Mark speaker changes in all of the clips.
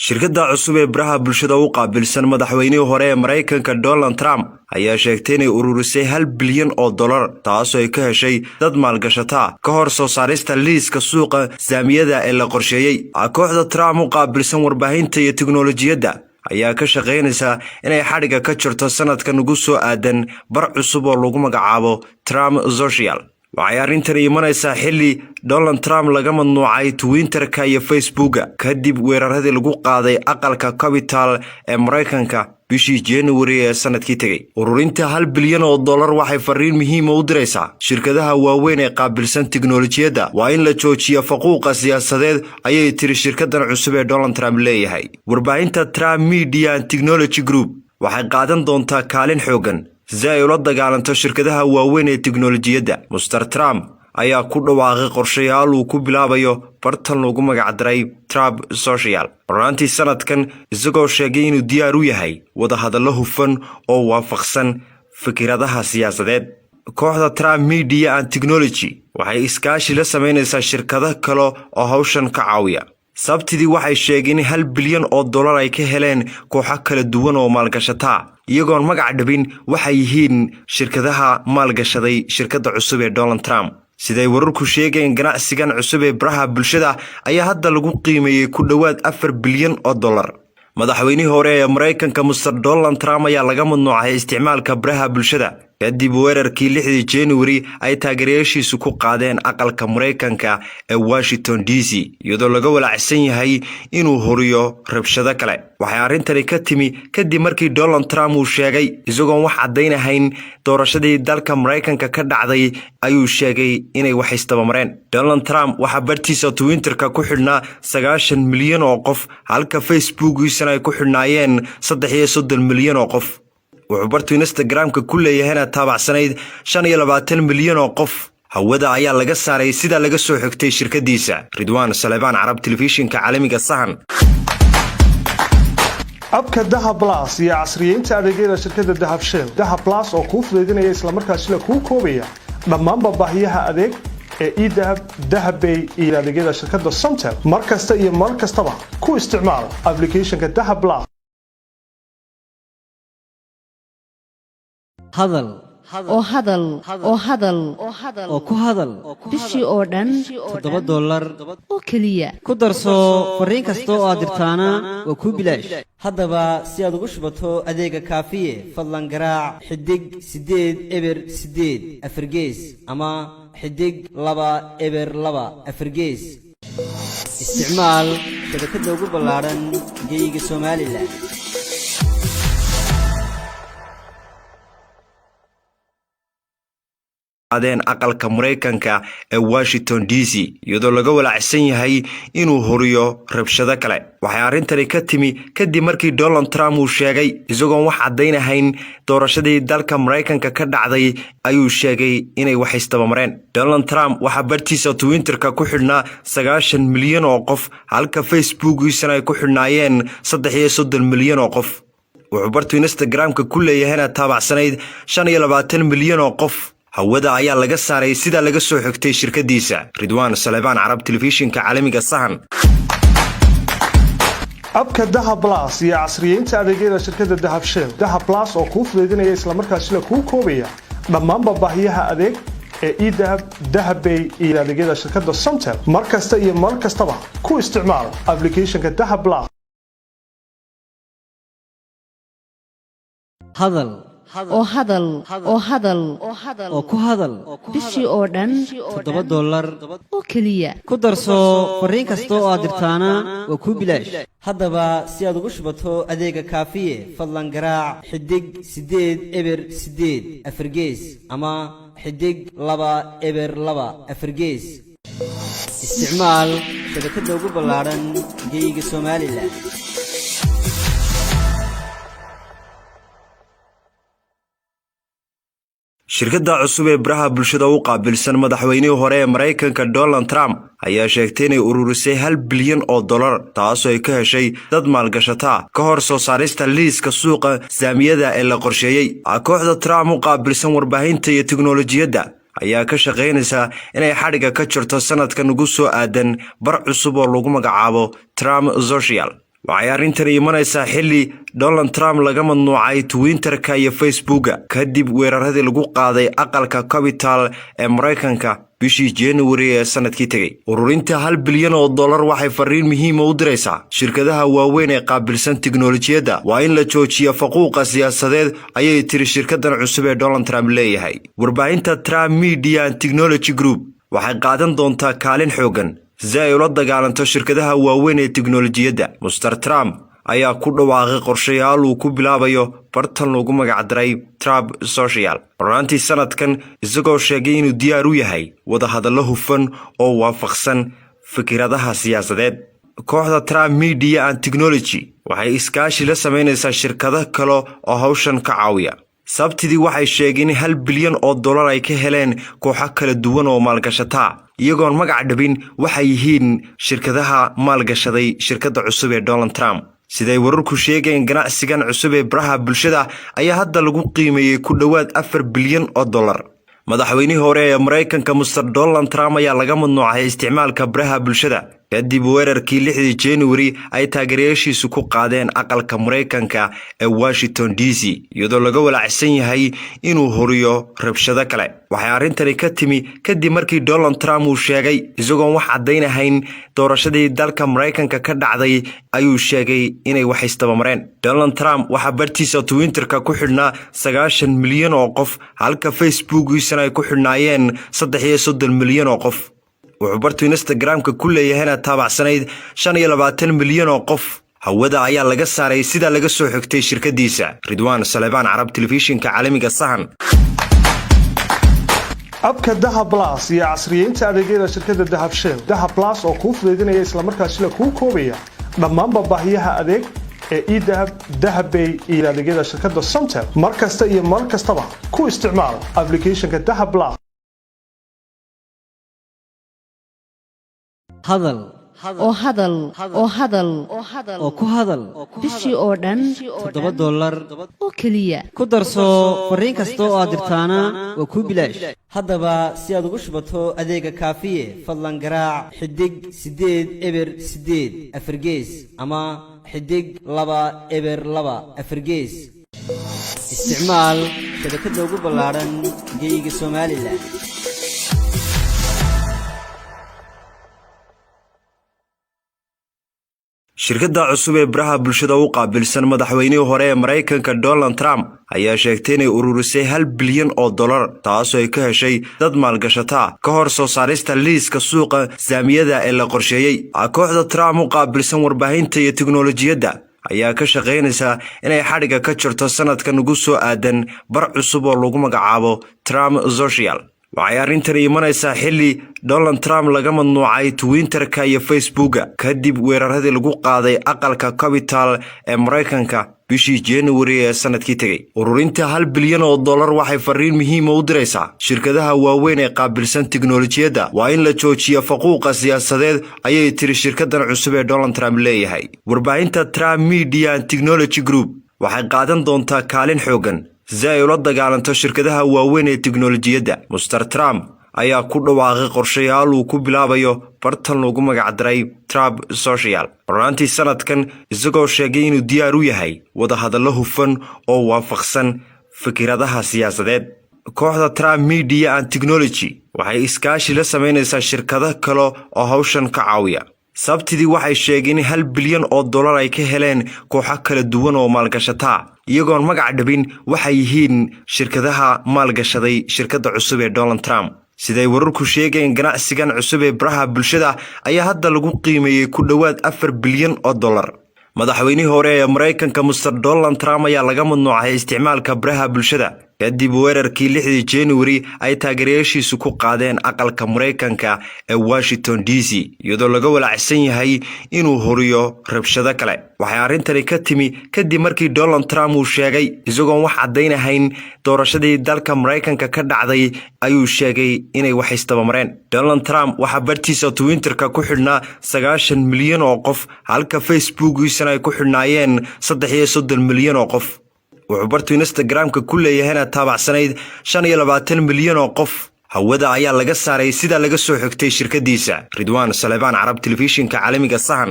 Speaker 1: shirkadda cusub ee baraha bulshada u qaabilsan madaxweynihii hore ee Mareykanka Donald Trump ayaa sheegtay inay ururisay $1 bilyan taasoo ay ka heshay dad maalgashata ka hor soo saarista liiska suuqa saamiyada ee la qorsheeyay. Kooxda Trump u qaabilsan warbaahinta iyo tiknoolajiyadda ayaa ka shaqeynaysa inay xadhiga ka jirto sanadkan ugu soo aadan bar cusub oo lagu magacaabo Trump Social. waxay arrintan imanaysaa xilli Donald Trump laga mamnuucay Twitter-ka iyo Facebook-ga kadib weeraradii lagu qaaday aqalka Capitol ee Mareykanka bishii January ee sanadkii tagay. Ururinta $1 bilyan waxay fariin muhiim u diraysaa shirkadaha waaweyn ee qaabilsan tiknoolajiyadda waa in la joojiyo faquuqa siyaasadeed ayay tiri shirkaddan cusub ee Donald Trump leeyahay. Warbaahinta Trump Media and Technology Group waxay qaadan doontaa kaalin xooggan si ay ula dagaalanto shirkadaha waaweyn ee tiknoolajiyadda. Mr. Trump ayaa ku dhawaaqay qorshayaal uu ku bilaabayo bartan lagu magacdaray Trump Social horaantii sanadkan, isagoo sheegay inuu diyaar u yahay wada hadallo hufan oo waafaqsan fikradaha siyaasadeed. Kooxda Trump Media and Technology waxay iskaashi la sameynaysaa shirkado kale oo hawshan ka caawiya. Sabtidii waxay sheegeen $1 bilyan ay ka heleen kooxo kala duwan oo maalgashata iyagoon magac dhabin waxay yihiin shirkadaha maalgashaday shirkadda cusub ee Donald Trump. siday wararku sheegeen ganacsigan cusub ee baraha bulshada ayaa hadda lagu qiimeeyay ku dhawaad $4 bilyan. madaxweynihii hore ee Mareykanka Mr. Donald Trump ayaa laga mamnuucay isticmaalka baraha bulshada kadib weerarkii 6 January ay taageerayaashiisu ku qaadeen aqalka Mareykanka ee Washington DC iyadoo laga walaacsan yahay inuu horiyo rabshado kale. waxay arrintani ka timi kadib markii Donald Trump uu sheegay isagoo wax cadeynahayn doorashadii dalka Mareykanka ka dhacday ayuu sheegay inay wax istabamareen. Donald Trump waxa bartiisa Twitter-ka ku xidhnaa 90 milyan oo qof halka Facebook-giisana ay ku xidhnaayeen 33 milyan oo qof. wuxuu bartu Instagram-ka ku leeyahayna taabacsanayd 25 milyan oo qof. hawada ayaa laga saaray sida laga soo xigtay shirkadiisa. Ridwan Salebaan, Arab Television-ka caalamiga Sahan.
Speaker 2: abka Dahab Plus iyo casriyeynta adeegyada shirkadda Dahab Shell. Dahab Plus oo ku fududeynaya isla markaasina ku koobaya dhammaan baahiyaha adeeg ee eDahab, Dahab Pay iyo adeegyada shirkadda Somtel. markasta iyo mar kastaba ku isticmaal application-ka Dahab Plus.
Speaker 3: hadal oo ku hadal
Speaker 4: bishii oo dhan
Speaker 3: $7
Speaker 4: oo kaliya
Speaker 3: ku darso fariin kasta oo aad dirtaana waa ku bilaash. haddaba si aad ugu shubato adeega kaafiye fadlan garaac xidig 8 eber 8 afargees ama xidig 2 eber 2 afargees. isticmaal shabakadda ugu ballaaran geyga Soomaaliland.
Speaker 1: adeen aqalka Mareykanka ee Washington DC iyadoo laga walaacsan yahay inuu horiyo rabshado kale. waxay arrintani ka timi kadib markii Donald Trump uu sheegay isagoo wax cadeynahayn doorashadii dalka Mareykanka ka dhacday ayuu sheegay inay wax istabamareen. Donald Trump waxa bartiisa Twitter-ka ku xidhnaa 90 milyan oo qof halka Facebook-giisana ay ku xidhnaayeen 33 milyan oo qof. wuxuu bartu Instagram-ka ku leeyahayna taabacsanayd 25 milyan oo qof. hawada ayaa laga saaray sida laga soo xigtay shirkadiisa. Ridwan Salebaan, Arab Television-ka caalamiga Sahan.
Speaker 2: abka Dahab Plus iyo casriyeynta adeegyada shirkadda Dahab Shell. Dahab Plus oo ku fududeynaya isla markaasina ku koobaya dhammaan baahiyaha adeeg ee eDahab, Dahab Pay iyo adeegyada shirkadda Somtel. markasta iyo mar kastaba ku isticmaal application-ka Dahab Plus.
Speaker 3: hadal oo ku hadal
Speaker 4: bishii oo dhan
Speaker 3: $7
Speaker 4: oo kaliya
Speaker 3: ku darso fariin kasta oo aad dirtaana waa ku bilaash. haddaba si aad ugu shubato adeega kaafiye fadlan garaac xidig 8 eber 8 afargees ama xidig 2 eber 2 afargees. isticmaal shabakadda ugu ballaaran geyga Soomaaliland.
Speaker 1: shirkadda cusub ee baraha bulshada u qaabilsan madaxweynihii hore ee Mareykanka Donald Trump ayaa sheegtay inay ururisay $1 bilyan taasoo ay ka heshay dad maalgashata ka hor soo saarista liiska suuqa saamiyada ee la qorsheeyay. kooxda Trump u qaabilsan warbaahinta iyo tiknoolajiyadda ayaa ka shaqeynaysa inay xadhiga ka jirto sanadkan ugu soo aadan bar cusub oo lagu magacaabo Trump Social waxay arrintani imanaysaa xilli Donald Trump laga mamnuucay Twitterka iyo Facebooka kadib weeraradii lagu qaaday aqalka Capitol ee Mareykanka bishii January ee sanadkii tagay. Ururinta $1 bilyan waxay fariin muhiim u diraysaa shirkadaha waaweyn ee qaabilsan tiknoolajiyadda waa in la joojiyo faquuqa siyaasadeed ayay tiri shirkadan cusub ee Donald Trump leeyahay. Warbaahinta Trump Media and Technology Group waxay qaadan doontaa kaalin xooggan si ay ula dagaalanto shirkadaha waaweyn ee tiknoolajiyadda. Mr. Trump ayaa ku dhawaaqay qorshayaal uu ku bilaabayo bartan lagu magac daray Trump Social. Horaantii sanadkan isagoo sheegay inuu diyaar u yahay wada hadallo hufan oo waafaqsan fikradaha siyaasadeed. Kooxda Trump Media and Technology waxay iskaashi la sameynaysaa shirkado kale oo hawshan ka caawiya. Sabtidii waxay sheegeen $1 bilyan ay ka heleen kooxo kala duwan oo maalgashata iyagoon magac dhabin waxay yihiin shirkadaha maalgashaday shirkadda cusub ee Donald Trump. Siday wararku sheegeen ganacsigan cusub ee baraha bulshada ayaa hadda lagu qiimeeyay ku dhawaad $4 bilyan. Madaxweynihii hore ee Mareykanka Mr. Donald Trump ayaa laga mamnuucay isticmaalka baraha bulshada kadib weerarkii 6 January ay taageerayaashiisu ku qaadeen aqalka Mareykanka ee Washington DC iyadoo laga walacsan yahay inuu horiyo rabshado kale. Waxay arrintani ka timi kadib markii Donald Trump uu sheegay isagoo wax cadeynahayn doorashadii dalka Mareykanka ka dhacday ayuu sheegay inay wax istabamareen. Donald Trump waxa bartiisa Twitterka ku xidhnaa 90 milyan oo qof halka Facebookiisana ay ku xidhnaayeen 33 milyan oo qof. wuxuu bartu Instagramka ku leeyahayna taabacsanayd 25 milyan oo qof. hawada ayaa laga saaray sida laga soo xigtay shirkadiisa. Ridwan Salebaan, Arab Televisionka caalamiga Sahan.
Speaker 2: abka Dahab Plus iyo casriyeynta adeegyada shirkadda Dahab Shell. Dahab Plus oo kuu fududeynaya isla markaasina kuu koobaya dhammaan baahiyaha adeeg ee e-Dahab, Dahab Pay iyo adeegyada shirkadda Somtel. markasta iyo mar kastaba ku isticmaal applicationka Dahab Plus.
Speaker 3: hadal oo ku hadal
Speaker 4: bishii oo dhan
Speaker 3: $7
Speaker 4: oo keliya
Speaker 3: ku darso fariin kasta oo aad dirtaana waa ku bilaash. haddaba si aad ugu shubato adeega kaafiye fadlan garaac xidig 8 eber 8 afargees ama xidig 2 eber 2 afargees. isticmaal shabakadda ugu ballaaran geyga Soomaaliland.
Speaker 1: shirkadda cusub ee baraha bulshada u qaabilsan madaxweynihii hore ee Mareykanka Donald Trump ayaa sheegtay inay ururisay $1 bilyan taasoo ay ka heshay dad maalgashata ka hor soo saarista liiska suuqa saamiyada ee la qorsheeyay. Kooxda Trump u qaabilsan warbaahinta iyo tiknoolajiyadda ayaa ka shaqeynaysa inay xadhiga ka jirto sanadkan ugu soo aadan bar cusub oo lagu magacaabo Trump Social. waxay arrintani imanaysaa xilli Donald Trump laga mamnuucay Twitterka iyo Facebooka kadib weeraradii lagu qaaday aqalka Capitol ee Mareykanka bishii January ee sanadkii tagay. Ururinta $1 bilyan waxay fariin muhiim u diraysaa shirkadaha waaweyn ee qaabilsan tiknoolajiyadda waa in la joojiyo faquuqa siyaasadeed ayay tiri shirkadan cusub ee Donald Trump leeyahay. Warbaahinta Trump Media and Technology Group waxay qaadan doontaa kaalin xooggan si ay ula dagaalanto shirkadaha waaweyn ee tiknoolajiyadda. Mr. Trump ayaa ku dhawaaqay qorshayaal uu ku bilaabayo bartan lagu magac daray Trump Social. Horaantii sanadkan isagoo sheegay inuu diyaar u yahay wada hadallo hufan oo waafaqsan fikradaha siyaasadeed. Kooxda Trump Media and Technology waxay iskaashi la sameynaysaa shirkado kale oo hawshan ka caawiya. Sabtidii waxay sheegeen $1 bilyan ay ka heleen kooxo kala duwan oo maalgashata iyagoon magac dhabin waxay yihiin shirkadaha maalgashaday shirkadda cusub ee Donald Trump. Siday wararku sheegeen ganacsigan cusub ee baraha bulshada ayaa hadda lagu qiimeeyay ku dhawaad $4 bilyan. Madaxweynihii hore ee Mareykanka Mr. Donald Trump ayaa laga mamnuucay isticmaalka baraha bulshada kadib weerarkii 6 January ay taageerayaashiisu ku qaadeen aqalka Mareykanka ee Washington DC iyadoo laga walacsan yahay inuu horiyo rabshado kale. Waxay arrintani ka timi kadib markii Donald Trump uu sheegay isagoo wax cadeynahayn doorashadii dalka Mareykanka ka dhacday ayuu sheegay inay wax istabamareen. Donald Trump waxa bartiisa Twitterka ku xidhnaa 90 milyan oo qof halka Facebookiisana ay ku xidhnaayeen 33 milyan oo qof. wuxuu bartu Instagramka ku leeyahayna taabacsanayd 25 milyan oo qof. hawada ayaa laga saaray sida laga soo xigtay shirkadiisa. Ridwan Salebaan, Arab Televisionka caalamiga Sahan.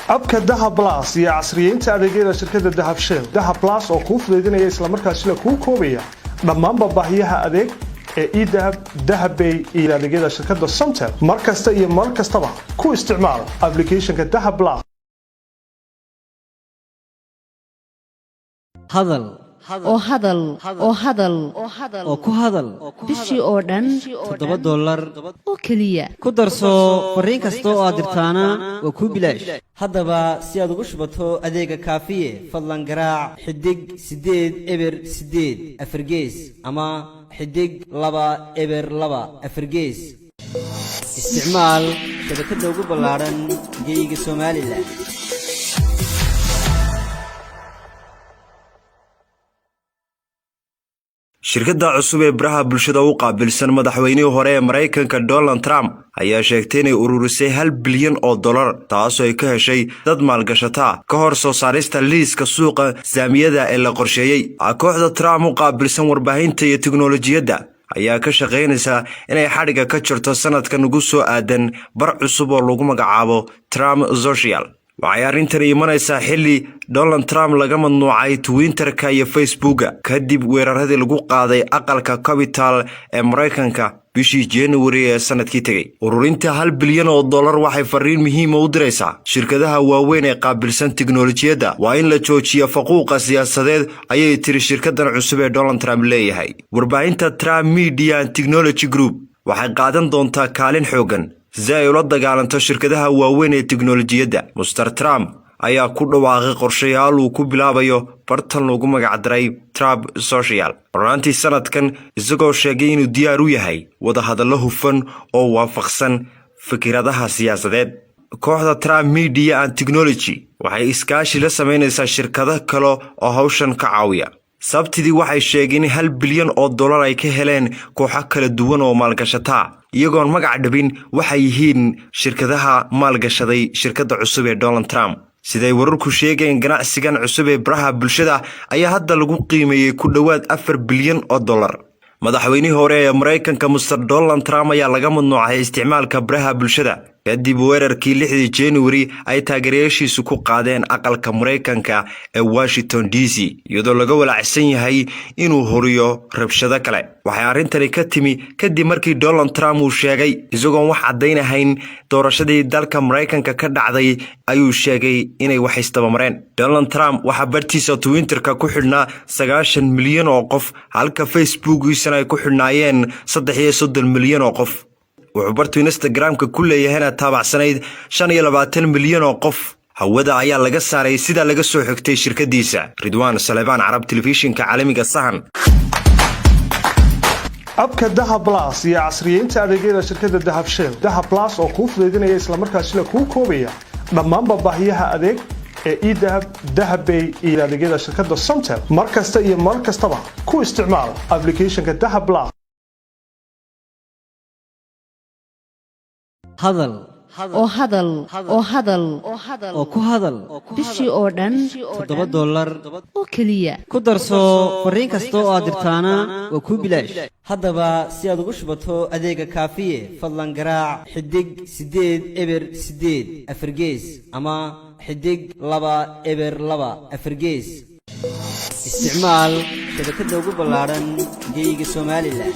Speaker 2: abka Dahab Plus iyo casriyeynta adeegyada shirkadda Dahab Shell. Dahab Plus oo kuu fududeynaya isla markaasina kuu koobaya dhammaan baahiyaha adeeg ee e-Dahab, Dahabbay iyo adeegyada shirkadda Somtel. Markasta iyo mar kastaba ku isticmaal applicationka Dahab Plus.
Speaker 3: hadal oo ku hadal
Speaker 4: bishii oo dhan
Speaker 3: $7
Speaker 4: oo keliya
Speaker 3: ku darso fariin kasta oo aad dirtaana waa kuu bilaash haddaba si aad ugu shubato adeega kaafiye fadlan garaac xidig 8 eber 8 afargees ama xidig 2 eber 2 afargees isticmaal shabakadda ugu ballaaran geyga Soomaaliland.
Speaker 1: shirkadda cusub ee baraha bulshada u qaabilsan madaxweynihii hore ee Mareykanka Donald Trump ayaa sheegtay inay ururisay $1 bilyan oo dollar taasoo ay ka heshay dad maalgashata ka hor soo saarista liiska suuqa saamiyada ee la qorsheeyay. Kooxda Trump u qaabilsan warbaahinta iyo tiknoolajiyadda ayaa ka shaqeynaysa inay xadhiga ka jirto sanadkan ugu soo aadan bar cusub oo lagu magacaabo Trump Social. waxay arrintani imanaysaa xilli Donald Trump laga mamnuucay Twitterka iyo Facebooka kadib weeraradii lagu qaaday aqalka Capitol ee Mareykanka bishii January ee sanadkii tagay. Ururinta $1 bilyan oo dollar waxay fariin muhiim ah u diraysaa shirkadaha waaweyn ee qaabilsan tiknoolajiyadda waa in la joojiyo faquuqa siyaasadeed ayay tiri shirkaddan cusub ee Donald Trump leeyahay. Warbaahinta Trump Media and Technology Group waxay qaadan doontaa kaalin xooggan si ay ula dagaalanto shirkadaha waaweyn ee tiknoolajiyadda. Mr. Trump ayaa ku dhawaaqay qorshayaal uu ku bilaabayo bartan loogu magac daray Trump Social horaantii sanadkan isagoo sheegay inuu diyaar u yahay wadahadallo hufan oo waafaqsan fikradaha siyaasadeed. kooxda Trump Media and Technology waxay iskaashi la sameynaysaa shirkado kale oo hawshan ka caawiya. sabtidii waxay sheegeen in $1 bilyan oo dollar ay ka heleen kooxo kala duwan oo maalgashata iyagoon magac dhabin waxay yihiin shirkadaha maalgashaday shirkadda cusub ee Donald Trump. siday wararku sheegeen ganacsigan cusub ee baraha bulshada ayaa hadda lagu qiimeeyay ku dhawaad $4 bilyan oo dollar. madaxweynihii hore ee Mareykanka Mr. Donald Trump ayaa laga mamnuucay isticmaalka baraha bulshada kadib weerarkii 6 January ay taageerayaashiisu ku qaadeen aqalka Mareykanka ee Washington DC iyadoo laga walacsan yahay inuu horiyo rabshado kale. waxay arrintani ka timi kadib markii Donald Trump uu sheegay isagoo wax cadeynahayn doorashadii dalka Mareykanka ka dhacday ayuu sheegay inay wax istabamareen. Donald Trump waxa bartiisa Twitterka ku xidhnaa 90 milyan oo qof halka Facebook-giisana ay ku xidhnaayeen 33 milyan oo qof. wuxuu bartu Instagram-ka ku leeyahayna taabacsanayd 25 milyan oo qof. hawada ayaa laga saaray sida laga soo xigtay shirkadiisa. Ridwaan Salebaan, Arab Television-ka caalamiga Sahan.
Speaker 2: abka Dahab Plus iyo casriyeynta adeegyada shirkadda Dahab Shell. Dahab Plus oo kuu fududeynaya isla markaasina kuu koobaya dhammaan baahiyaha adeeg ee e-Dahab, Dahabbay iyo adeegyada shirkadda Somtel. Markasta iyo mar kastaba ku isticmaal applicationka Dahab Plus.
Speaker 3: hadal oo ku hadal
Speaker 4: bishii oo dhan
Speaker 3: $7
Speaker 4: oo keliya
Speaker 3: ku darso fariin kasta oo aad dirtaana waa kuu bilaash haddaba si aad ugu shubato adeega kaafiye fadlan garaac xidig 8 eber 8 afargees ama xidig 2 eber 2 afargees isticmaal shabakadda ugu ballaaran geyga Soomaaliland.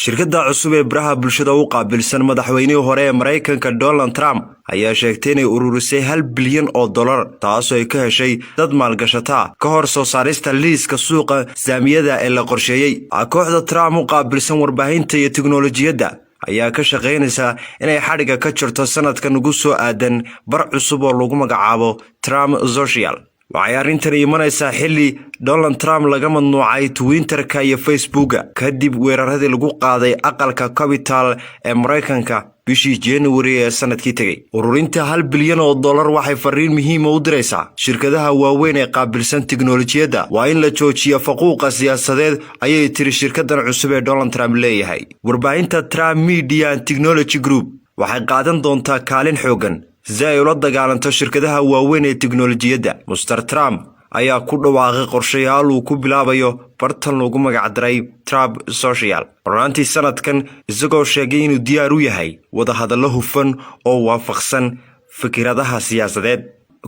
Speaker 1: shirkadda cusub ee baraha bulshada u qaabilsan madaxweynihii hore ee Mareykanka Donald Trump ayaa sheegtay inay ururisay $1 bilyan oo dollar taasoo ay ka heshay dad maalgashata ka hor soo saarista liiska suuqa saamiyada ee la qorsheeyay. kooxda Trump u qaabilsan warbaahinta iyo tiknoolajiyadda ayaa ka shaqeynaysa inay xadhiga ka jirto sanadkan ugu soo aadan bar cusub oo lagu magacaabo Trump Social. waxay arrintani imanaysaa xilli Donald Trump laga mamnuucay Twitterka iyo Facebooka kadib weeraradii lagu qaaday aqalka Capitol ee Mareykanka bishii January ee sanadkii tagay. Ururinta $1 bilyan oo dollar waxay fariin muhiim ah u diraysaa shirkadaha waaweyn ee qaabilsan tiknoolajiyadda waa in la joojiyo faquuqa siyaasadeed ayay tiri shirkaddan cusub ee Donald Trump leeyahay. Warbaahinta Trump Media and Technology Group waxay qaadan doontaa kaalin xooggan si ay ula dagaalanto shirkadaha waaweyn ee tiknoolajiyadda. Mr. Trump ayaa ku dhawaaqay qorshayaal uu ku bilaabayo bartan lagu magacdaray Trump Social horaantii sanadkan isagoo sheegay inuu diyaar u yahay wadahadallo hufan oo waafaqsan fikradaha siyaasadeed.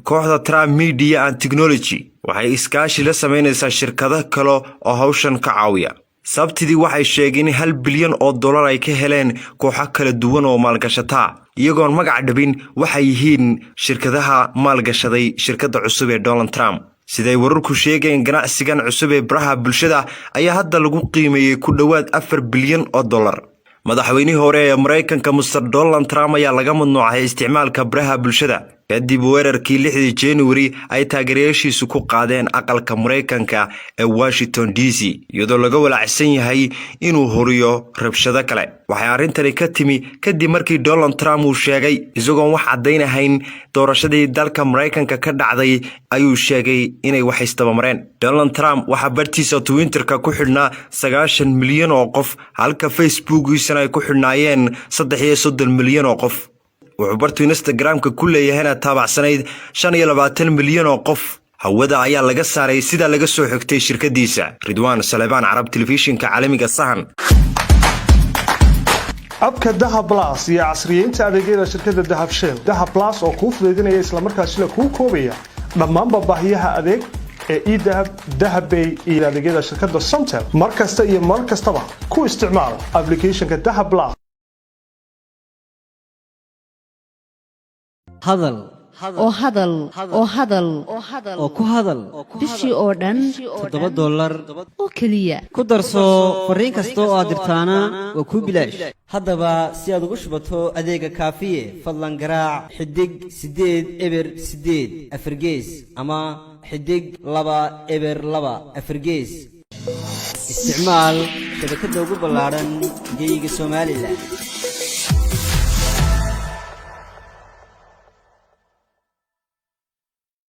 Speaker 1: kooxda Trump Media and Technology waxay iskaashi la sameynaysaa shirkado kale oo hawshan ka caawiya. sabtidii waxay sheegeen in $1 bilyan ay ka heleen kooxo kala duwan oo maalgashata iyagoon magac dhabin waxay yihiin shirkadaha maalgashaday shirkadda cusub ee Donald Trump. siday wararku sheegeen ganacsigan cusub ee baraha bulshada ayaa hadda lagu qiimeeyay ku dhawaad $4 bilyan. madaxweynihii hore ee Mareykanka Mr. Donald Trump ayaa laga mamnuucay isticmaalka baraha bulshada kadib weerarkii 6 January ay taageerayaashiisu ku qaadeen aqalka Mareykanka ee Washington DC iyadoo laga walacsan yahay inuu horiyo rabshado kale. waxay arintani ka timi kadib markii Donald Trump uu sheegay isagoo wax cadeynahayn doorashadii dalka Mareykanka ka dhacday ayuu sheegay inay wax istabamareen. Donald Trump waxa bartiisa Twitter-ka ku xidhnaa 90 milyan oo qof halka Facebook-giisana ay ku xidhnaayeen 33 milyan oo qof. wuxuu bartu Instagram-ka ku leeyahay taabacsanayd 25 milyan oo qof. hawada ayaa laga saaray sida laga soo xigtay shirkadiisa. Ridwaan Salebaan, Arab Television-ka caalamiga Sahan.
Speaker 2: abka Daha Plus iyo casriyeynta adeegyada shirkadda Dahab Shell. Daha Plus oo kuu fududeynaya isla markaasina kuu koobaya dhammaan baahiyaha adeeg ee eDahab, Dahabbay iyo adeegyada shirkadda Somtel. markasta iyo mar kastaba ku isticmaal application-ka Daha Plus.
Speaker 3: hadal
Speaker 4: oo hadal oo hadal
Speaker 3: oo ku hadal
Speaker 4: bishii oo dhan
Speaker 3: $7
Speaker 4: oo keliya
Speaker 3: ku darso fariin kasta oo aad dirtaana waa ku bilaash. haddaba si aad ugu shubato adeega kaafiye fadlan garaac xidig 8 eber 8 afargees ama xidig 2 eber 2 afargees. isticmaal shabakadda ugu ballaaran geyga Soomaaliland.